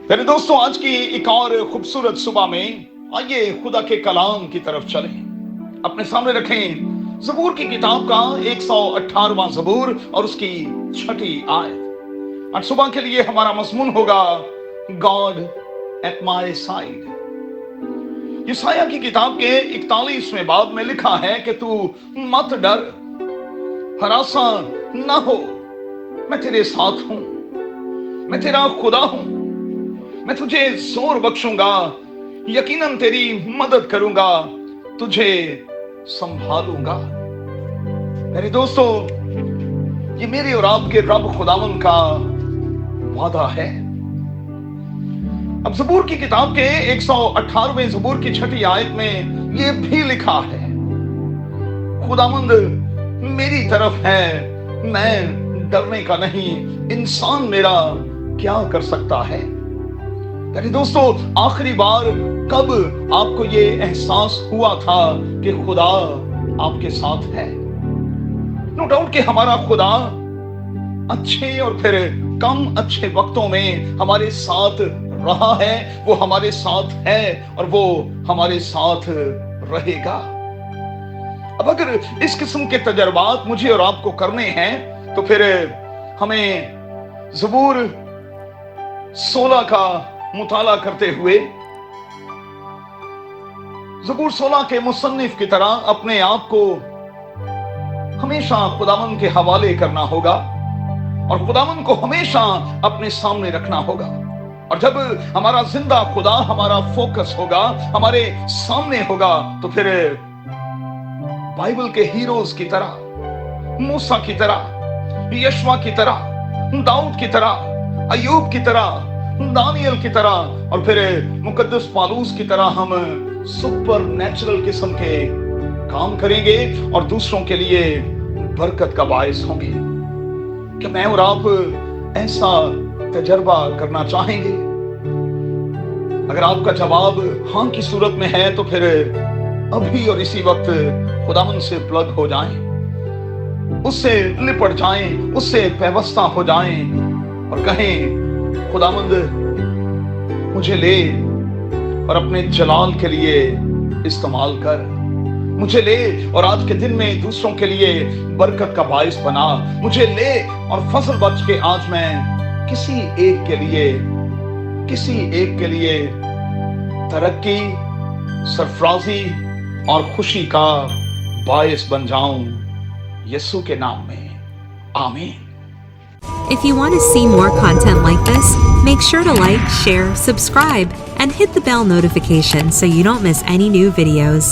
मेरे दोस्तों, आज की एक और खूबसूरत सुबह में आइए खुदा के कलाम की तरफ चलें। अपने सामने रखें ज़बूर की किताब का 118वां ज़बूर और उसकी 6ठी आयत। आज सुबह के लिए हमारा मज़मून होगा गॉड एट माय साइड। यशायाह की किताब के 41वें बाब में लिखा है कि तू मत डर, हरासा न हो, मैं तेरे साथ हूं, मैं तेरा खुदा हूं, मैं तुझे जोर बख्शूंगा, यकीनन तेरी मदद करूंगा, तुझे संभालूंगा। मेरे दोस्तों, ये मेरे और आपके रब खुदावन का वादा है। अब ज़बूर की किताब के 118वें ज़बूर की 6ठी आयत में ये भी लिखा है, खुदावंद मेरी तरफ है, मैं डरने का नहीं, इंसान मेरा क्या कर सकता है। यानी दोस्तों, आखिरी बार कब आपको ये एहसास हुआ था कि खुदा आपके साथ है? नो डाउट कि हमारा खुदा अच्छे और फिर कम अच्छे वक्तों में हमारे साथ रहा है, वो हमारे साथ है और वो हमारे साथ रहेगा। अब अगर इस किस्म के तजर्बात मुझे और आपको करने हैं तो फिर हमें ज़बूर 16 का मुताला करते हुए ज़बूर 16 के मुसन्निफ की तरह अपने आप को हमेशा खुदावन के हवाले करना होगा और खुदावन को हमेशा अपने सामने रखना होगा। और जब हमारा जिंदा खुदा हमारा फोकस होगा, हमारे सामने होगा, तो फिर बाइबल के हीरोज की तरह, मूसा की तरह, यशवा की तरह, दाऊद की तरह, अय्यूब की तरह, दानियल की तरह और फिर मुकद्दस पौलुस की तरह हम सुपर नेचुरल किस्म के काम करेंगे और दूसरों के लिए बरकत का बायस होंगे। क्या मैं और आप ऐसा तजर्बा करना चाहेंगे? अगर आपका जवाब हाँ की सूरत में है तो फिर अभी और इसी वक्त खुदावन से प्लग हो जाएं, उससे लिपट जाएं, उससे पेवस्ता हो जाएं और कहें, खुदावंद मुझे ले और अपने जलाल के लिए इस्तेमाल कर, मुझे ले और आज के दिन में दूसरों के लिए बरकत का बायस बना, मुझे ले और फसल बच के आज मैं किसी एक के लिए तरक्की, सरफराजी और खुशी का बायस बन जाऊं, यीशु के नाम में, आमीन। If you want to see more content like this, make sure to like, share, subscribe, and hit the bell notification so you don't miss any new videos.